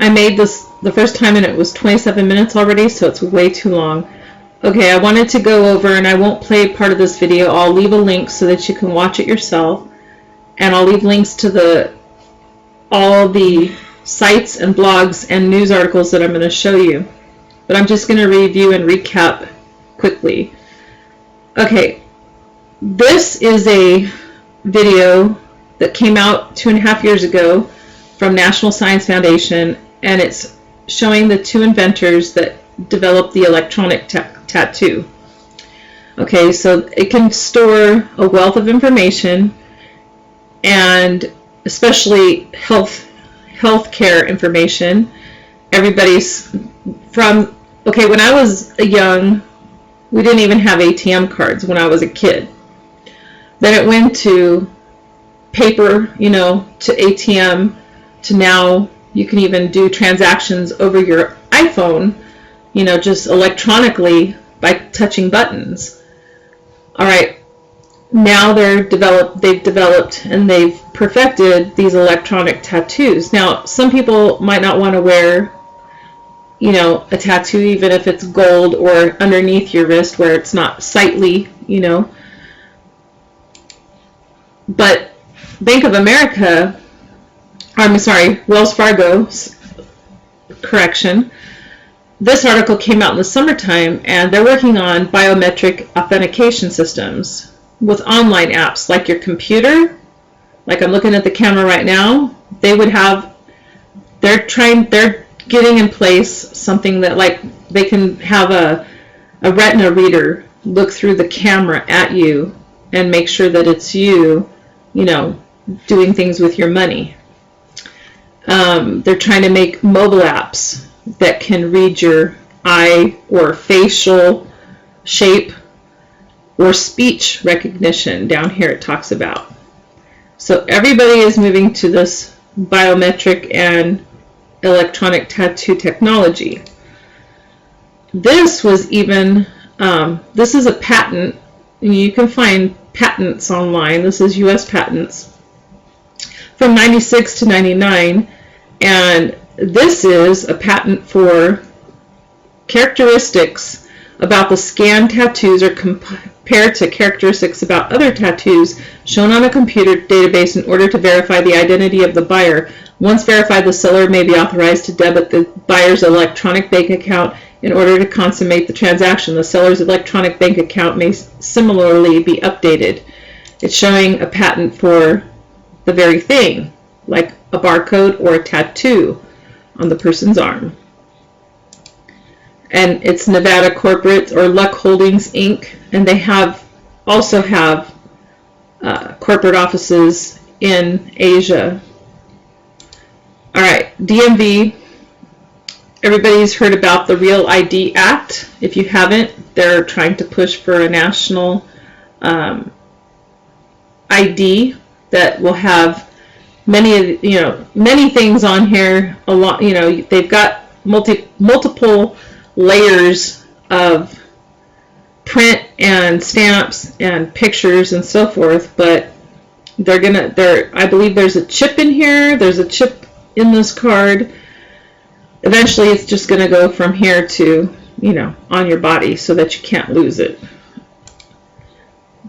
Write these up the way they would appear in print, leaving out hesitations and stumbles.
I made this the first time and it was 27 minutes already, so it's way too long. Okay, I wanted to go over, and I won't play part of this video. I'll leave a link so that you can watch it yourself, and I'll leave links to all the sites and blogs and news articles that I'm going to show you. But I'm just going to review and recap quickly. Okay, this is a video that came out 2.5 years ago from National Science Foundation, and it's showing the two inventors that developed the electronic tattoo. Okay, so it can store a wealth of information, and especially healthcare information. Everybody's from, okay, when I was young, we didn't even have ATM cards when I was a kid. Then it went to paper, you know, to ATM, to now you can even do transactions over your iPhone, you know, just electronically by touching buttons. All right, now they've developed and they've perfected these electronic tattoos. Now, some people might not want to wear, you know, a tattoo even if it's gold or underneath your wrist where it's not sightly, you know. But Bank of America, I'm sorry, Wells Fargo, correction, this article came out in the summertime, and they're working on biometric authentication systems with online apps like your computer. Like I'm looking at the camera right now, they would have, they're getting in place something that, like, they can have a retina reader look through the camera at you and make sure that it's you, you know, doing things with your money. They're trying to make mobile apps that can read your eye or facial shape or speech recognition. Down here it talks about. So everybody is moving to this biometric and electronic tattoo technology. This was even, this is a patent. You can find patents online. This is US patents from 96 to 99, and this is a patent for characteristics about the scanned tattoos are compared to characteristics about other tattoos shown on a computer database in order to verify the identity of the buyer. Once verified, the seller may be authorized to debit the buyer's electronic bank account in order to consummate the transaction. The seller's electronic bank account may similarly be updated. It's showing a patent for the very thing, like a barcode or a tattoo on the person's arm. And it's Nevada Corporate or Luck Holdings Inc. And they also have corporate offices in Asia. All right, DMV. Everybody's heard about the Real ID Act. If you haven't, they're trying to push for a national ID that will have many things on here. A lot, you know, they've got multiple layers of print and stamps and pictures and so forth, but I believe there's a chip in here. There's a chip in this card. Eventually it's just going to go from here to, you know, on your body so that you can't lose it.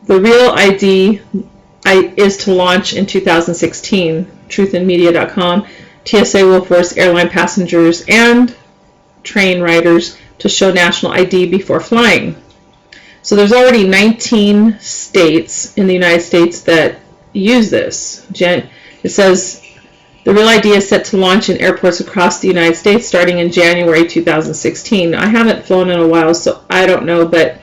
The Real ID is to launch in 2016. Truthandmedia.com. TSA will force airline passengers and train riders to show national ID before flying. So there's already 19 states in the United States that use this. It says the Real ID is set to launch in airports across the United States starting in January 2016. I haven't flown in a while, so I don't know, but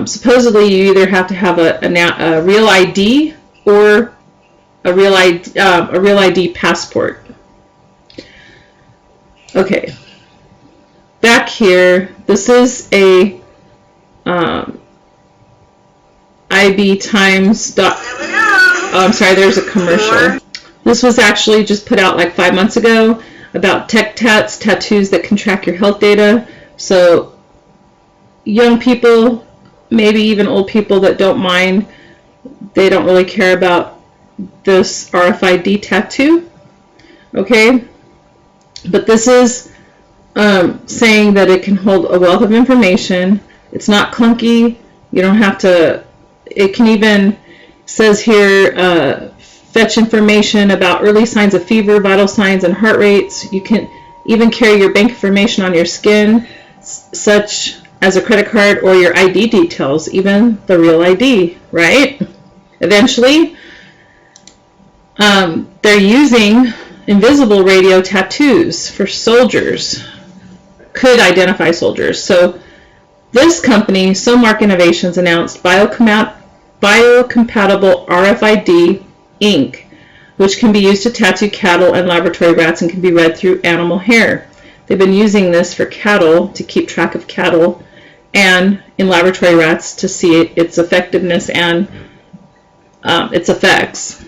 supposedly you either have to have a Real ID or a Real ID passport. Okay, back here, this is a IB Times. Oh, I'm sorry, there's a commercial. This was actually just put out like 5 months ago about tattoos that can track your health data. So young people, maybe even old people that don't mind, they don't really care about this RFID tattoo. Okay, But this is saying that it can hold a wealth of information. It's not clunky. You don't have to, it can even, says here, fetch information about early signs of fever, vital signs, and heart rates. You can even carry your bank information on your skin, such as a credit card or your ID details, even the real ID, right? Eventually, they're using invisible radio tattoos for soldiers, could identify soldiers. So this company, Somark Innovations, announced biocompatible RFID ink, which can be used to tattoo cattle and laboratory rats and can be read through animal hair. They've been using this for cattle to keep track of cattle, and in laboratory rats to see its effectiveness and its effects.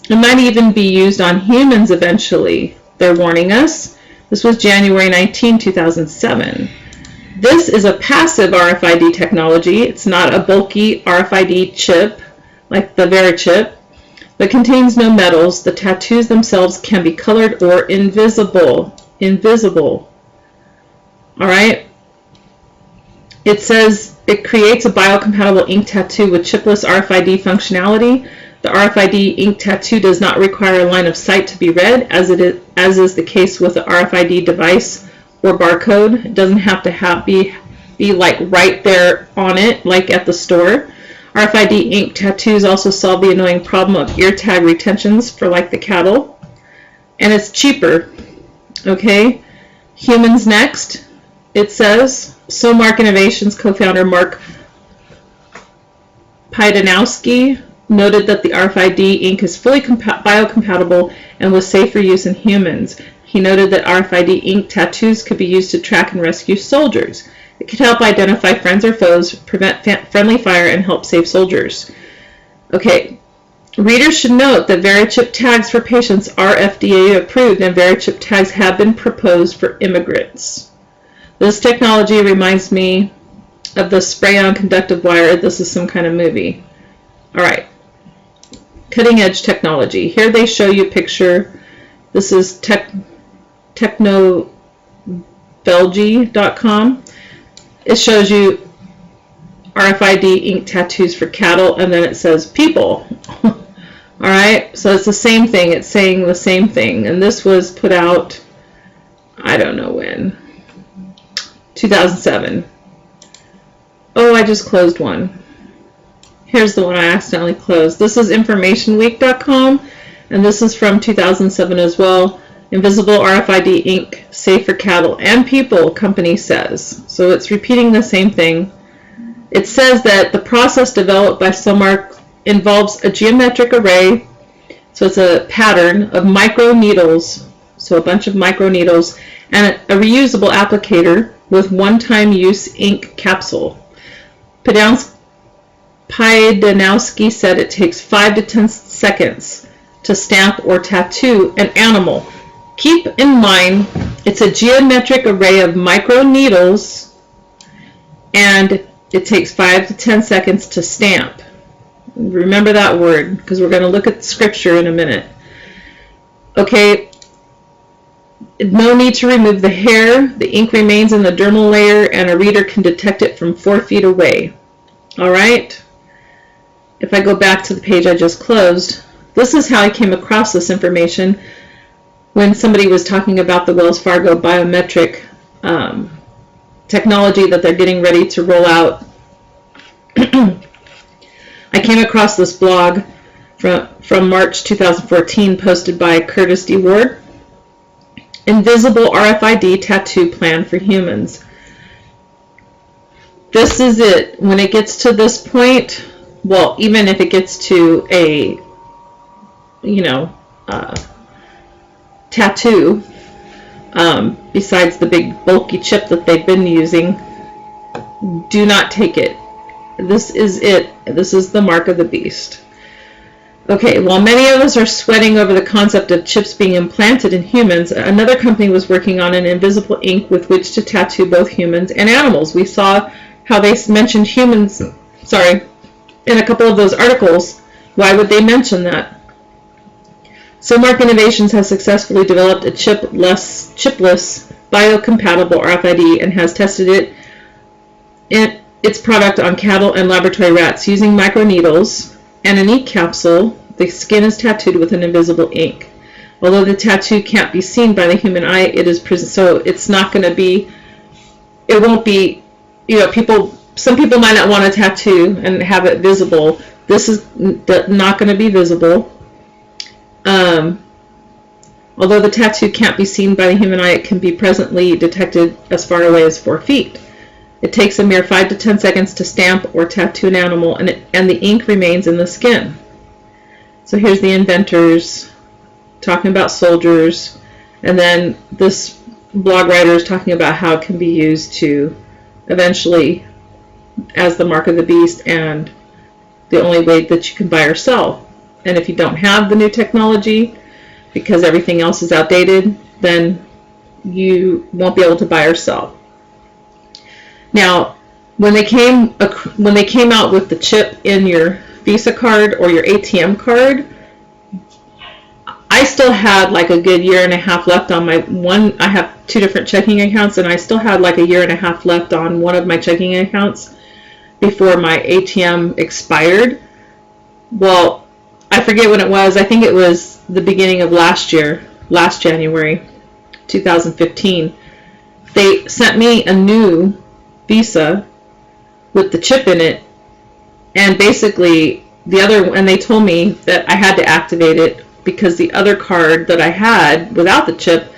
It might even be used on humans eventually. They're warning us. This was January 19, 2007. This is a passive RFID technology. It's not a bulky RFID chip like the VeriChip, but contains no metals. The tattoos themselves can be colored or invisible. Invisible. All right. It says it creates a biocompatible ink tattoo with chipless RFID functionality. The RFID ink tattoo does not require a line of sight to be read, as is the case with the RFID device or barcode. It doesn't have to be like right there on it, like at the store. RFID ink tattoos also solve the annoying problem of ear tag retentions for like the cattle, and it's cheaper. Okay, humans next. It says Somark Innovations co-founder Mark Piedanowski noted that the RFID ink is fully biocompatible and was safe for use in humans. He noted that RFID ink tattoos could be used to track and rescue soldiers. It could help identify friends or foes, prevent friendly fire, and help save soldiers. Okay, readers should note that VeriChip tags for patients are FDA approved, and VeriChip tags have been proposed for immigrants. This technology reminds me of the spray-on conductive wire. This is some kind of movie. All right, cutting edge technology. Here they show you a picture. This is technobelgy.com. It shows you RFID ink tattoos for cattle, and then it says people. All right, so it's the same thing. It's saying the same thing, and this was put out, I don't know when, 2007. Oh, I just closed one. Here's the one I accidentally closed. This is informationweek.com, and this is from 2007 as well. Invisible RFID ink, safe for cattle and people, company says. So it's repeating the same thing. It says that the process developed by Somark involves a geometric array, so it's a pattern of micro needles, so a bunch of micro needles, and a reusable applicator with one-time use ink capsule. Piedanowski said it takes 5 to 10 seconds to stamp or tattoo an animal. Keep in mind, it's a geometric array of micro needles, and it takes 5 to 10 seconds to stamp. Remember that word, because we're going to look at scripture in a minute. Okay, no need to remove the hair. The ink remains in the dermal layer, and a reader can detect it from 4 feet away. All right, if I go back to the page I just closed, this is how I came across this information when somebody was talking about the Wells Fargo biometric technology that they're getting ready to roll out. I came across this blog from March 2014 posted by Curtis D. Ward. Invisible RFID tattoo plan for humans. This is it. When it gets to this point, well, even if it gets to a, tattoo, besides the big bulky chip that they've been using, do not take it. This is it. This is the mark of the beast. Okay, while many of us are sweating over the concept of chips being implanted in humans, another company was working on an invisible ink with which to tattoo both humans and animals. We saw how they mentioned humans, in a couple of those articles. Why would they mention that? So Mark Innovations has successfully developed a chipless, biocompatible RFID and has tested its product on cattle and laboratory rats using microneedles and an ink capsule. The skin is tattooed with an invisible ink. Although the tattoo can't be seen by the human eye, it is so it's not going to be. It won't be. Some people might not want a tattoo and have it visible. This is not going to be visible. Although the tattoo can't be seen by the human eye, it can be presently detected as far away as 4 feet. It takes a mere 5 to 10 seconds to stamp or tattoo an animal, and the ink remains in the skin. So here's the inventors talking about soldiers, and then this blog writer is talking about how it can be used to eventually as the mark of the beast and the only way that you can buy or sell. And if you don't have the new technology because everything else is outdated, then you won't be able to buy or sell. Now, when they came out with the chip in your Visa card or your ATM card, I still had like a good year and a half left on my one. I have 2 different checking accounts, and I still had like a year and a half left on one of my checking accounts before my ATM expired. Well, I forget when it was. I think it was the beginning of last January 2015. They sent me a new Visa with the chip in it, and basically and they told me that I had to activate it because the other card that I had without the chip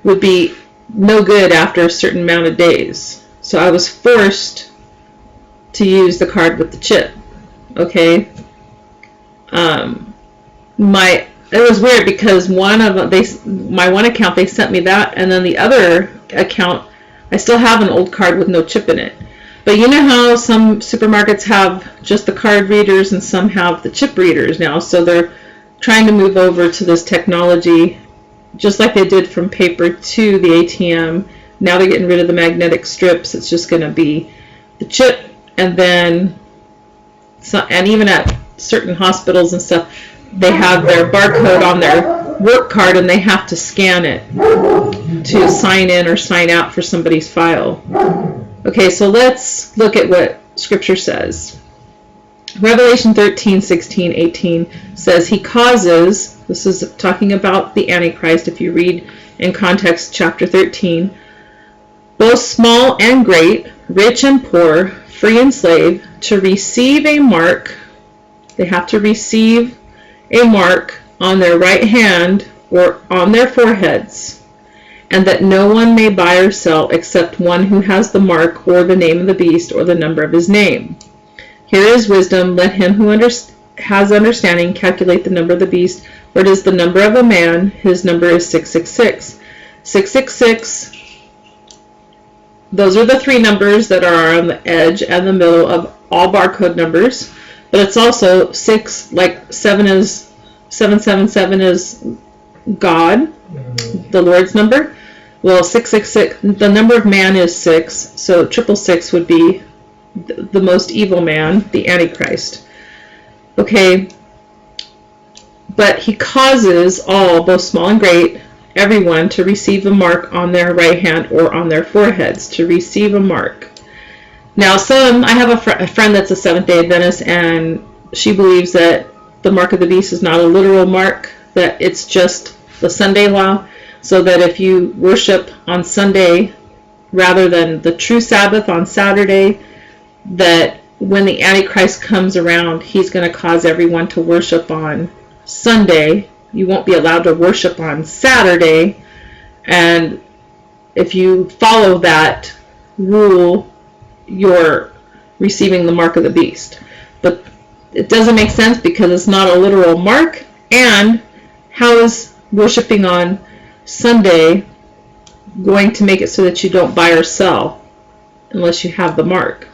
would be no good after a certain amount of days. So I was forced to use the card with the chip. Okay. It was weird because my one account, they sent me that, and then the other account, I still have an old card with no chip in it. But you know how some supermarkets have just the card readers and some have the chip readers now, so they're trying to move over to this technology, just like they did from paper to the ATM. Now they're getting rid of the magnetic strips. It's just going to be the chip, and then and even at certain hospitals and stuff, they have their barcode on their work card, and they have to scan it to sign in or sign out for somebody's file. Okay, so let's look at what Scripture says. Revelation 13, 16, 18 says, he causes, this is talking about the Antichrist if you read in context chapter 13, both small and great, rich and poor, free and slave, to receive a mark. They have to receive a mark on their right hand or on their foreheads, and that no one may buy or sell except one who has the mark or the name of the beast or the number of his name. Here is wisdom. Let him who has understanding calculate the number of the beast, for it is the number of a man. His number is 666. 666, those are the 3 numbers that are on the edge and the middle of all barcode numbers. But it's also 6, like 777 is God, the Lord's number. Well, 666, the number of man is 6, so 666 would be the most evil man, the Antichrist. Okay, but he causes all, both small and great, everyone to receive a mark on their right hand or on their foreheads, to receive a mark. Now, I have a friend that's a Seventh-day Adventist, and she believes that the mark of the beast is not a literal mark, that it's just the Sunday law, so that if you worship on Sunday rather than the true Sabbath on Saturday, that when the Antichrist comes around, he's going to cause everyone to worship on Sunday. You won't be allowed to worship on Saturday, and if you follow that rule, you're receiving the mark of the beast. But it doesn't make sense because it's not a literal mark, and how is worshiping on Sunday going to make it so that you don't buy or sell unless you have the mark?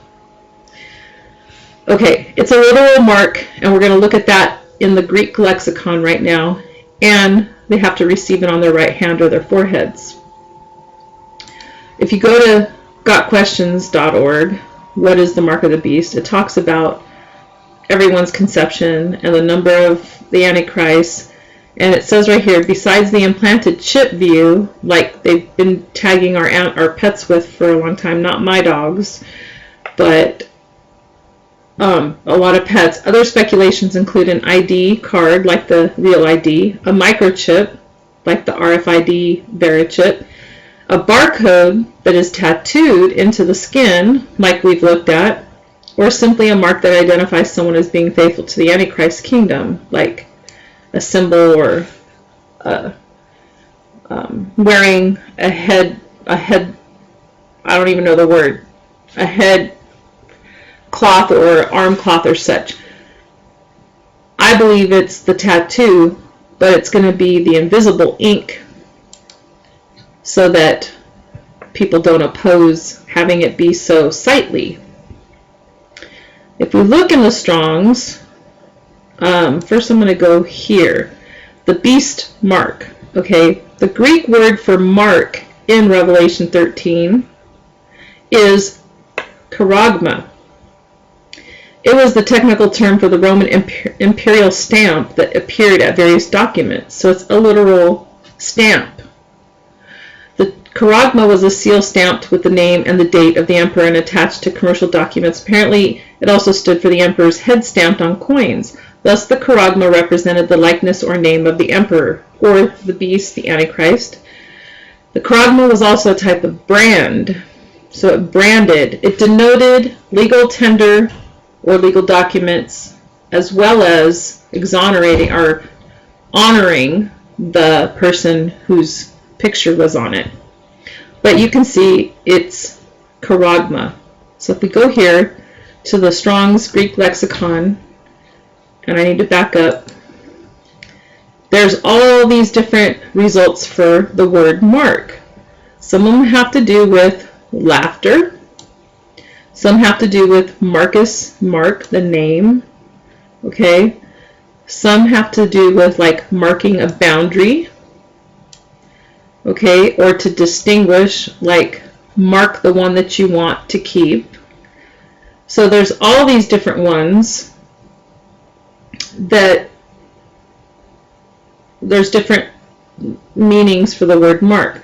Okay, it's a literal mark, and we're going to look at that in the Greek lexicon right now, and they have to receive it on their right hand or their foreheads. If you go to gotquestions.org, what is the mark of the beast? It talks about everyone's conception and the number of the Antichrist, And it says right here, besides the implanted chip view, like they've been tagging our pets with for a long time, not my dogs, but a lot of pets. Other speculations include an ID card, like the real ID, a microchip, like the RFID bearer chip, a barcode that is tattooed into the skin, like we've looked at, or simply a mark that identifies someone as being faithful to the Antichrist kingdom, like a symbol or wearing a head, I don't even know the word, a head cloth or arm cloth or such. I believe it's the tattoo, but it's going to be the invisible ink so that people don't oppose having it be so sightly. If we look in the Strong's, first I'm going to go here. The beast mark. Okay, the Greek word for mark in Revelation 13 is charagma. It was the technical term for the Roman imperial stamp that appeared at various documents. So it's a literal stamp. The charagma was a seal stamped with the name and the date of the emperor and attached to commercial documents. Apparently, it also stood for the emperor's head stamped on coins. Thus, the charagma represented the likeness or name of the emperor, or the beast, the Antichrist. The charagma was also a type of brand. So it branded. It denoted legal tender or legal documents, as well as exonerating or honoring the person whose picture was on it. But you can see it's charagma. So if we go here to the Strong's Greek lexicon, and I need to back up, there's all these different results for the word mark. Some of them have to do with laughter. Some have to do with Marcus, Mark, the name. Okay. Some have to do with like marking a boundary. Okay. Or to distinguish, like mark the one that you want to keep. So there's all these different ones that there's different meanings for the word mark.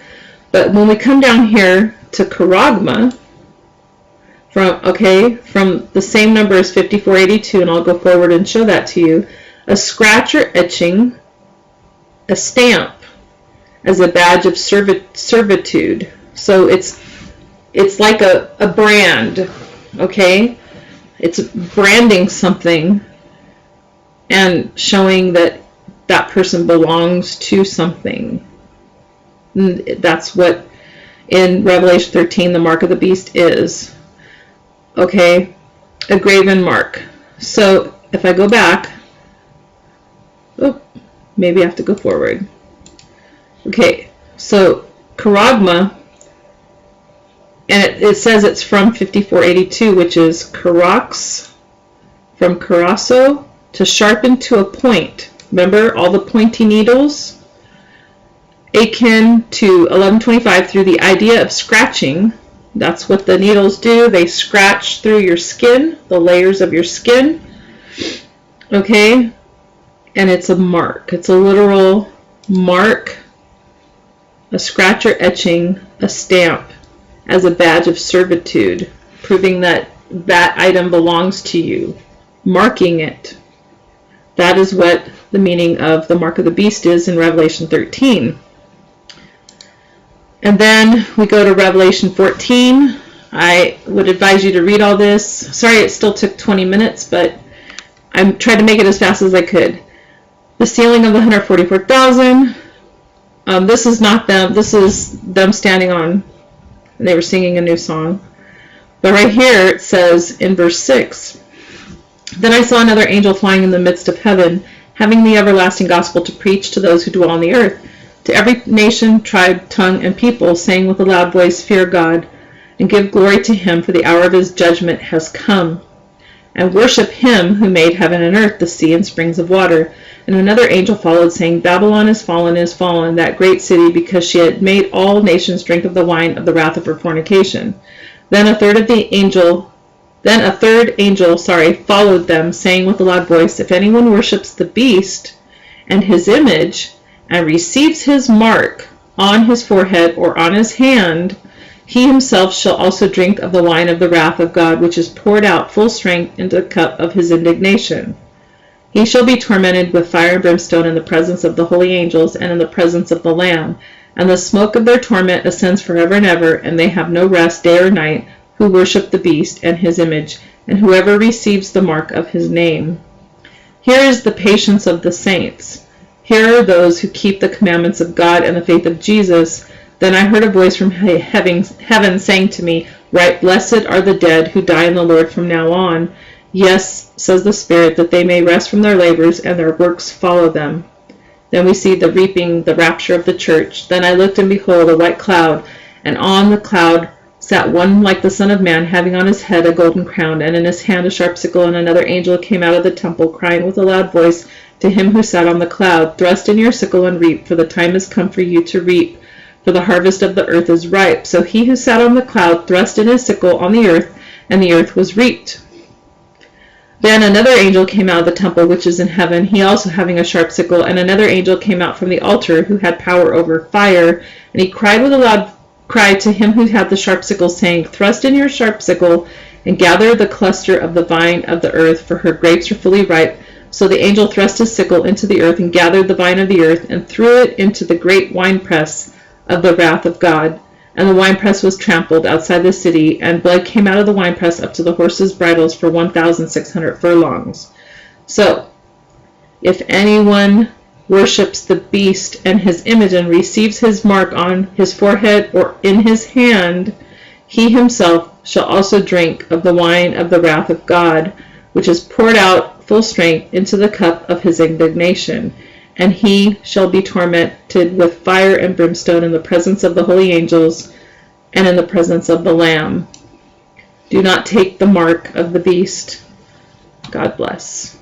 But when we come down here to charagma, from the same number as 5482, and I'll go forward and show that to you, a scratch or etching, a stamp as a badge of servitude. So it's like a brand, okay? It's branding something and showing that that person belongs to something. And that's what in Revelation 13 the mark of the beast is. Okay, a graven mark. So if I go back, maybe I have to go forward. Okay, so charagma, and it says it's from 5482, which is karax, from karasso, to sharpen to a point. Remember all the pointy needles? Akin to 1125 through the idea of scratching. That's what the needles do. They scratch through your skin, the layers of your skin. Okay? And it's a mark. It's a literal mark, a scratch or etching, a stamp as a badge of servitude, proving that that item belongs to you, marking it. That is what the meaning of the mark of the beast is in Revelation 13. And then we go to Revelation 14. I would advise you to read all this. Sorry it still took 20 minutes, but I tried to make it as fast as I could. The sealing of the 144,000. This is not them. This is them standing on, and they were singing a new song. But right here it says in verse 6, Then I saw another angel flying in the midst of heaven, having the everlasting gospel to preach to those who dwell on the earth, to every nation, tribe, tongue, and people, saying with a loud voice, Fear God, and give glory to him, for the hour of his judgment has come. And worship him who made heaven and earth, the sea, and springs of water. And another angel followed, saying, Babylon is fallen, that great city, because she had made all nations drink of the wine of the wrath of her fornication. Then a third angel followed them, saying with a loud voice, If anyone worships the beast, and his image, and receives his mark on his forehead or on his hand, he himself shall also drink of the wine of the wrath of God, which is poured out full strength into the cup of his indignation. He shall be tormented with fire and brimstone in the presence of the holy angels and in the presence of the Lamb. And the smoke of their torment ascends forever and ever, and they have no rest day or night, who worship the beast and his image, and whoever receives the mark of his name. Here is the patience of the saints. Here are those who keep the commandments of God and the faith of Jesus. Then I heard a voice from heaven saying to me, Write, Blessed are the dead who die in the Lord from now on. Yes, says the Spirit, that they may rest from their labors, and their works follow them. Then we see the reaping, the rapture of the church. Then I looked, and behold, a white cloud, and on the cloud sat one like the Son of Man, having on his head a golden crown, and in his hand a sharp sickle. And another angel came out of the temple, crying with a loud voice to him who sat on the cloud, Thrust in your sickle and reap, for the time has come for you to reap, for the harvest of the earth is ripe. So he who sat on the cloud thrust in his sickle on the earth, and the earth was reaped. Then another angel came out of the temple which is in heaven, he also having a sharp sickle. And another angel came out from the altar, who had power over fire, and he cried with a loud cry to him who had the sharp sickle, saying, Thrust in your sharp sickle, and gather the cluster of the vine of the earth, for her grapes are fully ripe. So the angel thrust his sickle into the earth, and gathered the vine of the earth, and threw it into the great winepress of the wrath of God. And the winepress was trampled outside the city, and blood came out of the winepress up to the horses' bridles for 1,600 furlongs. So, if anyone worships the beast and his image and receives his mark on his forehead or in his hand, he himself shall also drink of the wine of the wrath of God, which is poured out full strength into the cup of his indignation. And he shall be tormented with fire and brimstone in the presence of the holy angels and in the presence of the Lamb. Do not take the mark of the beast. God bless.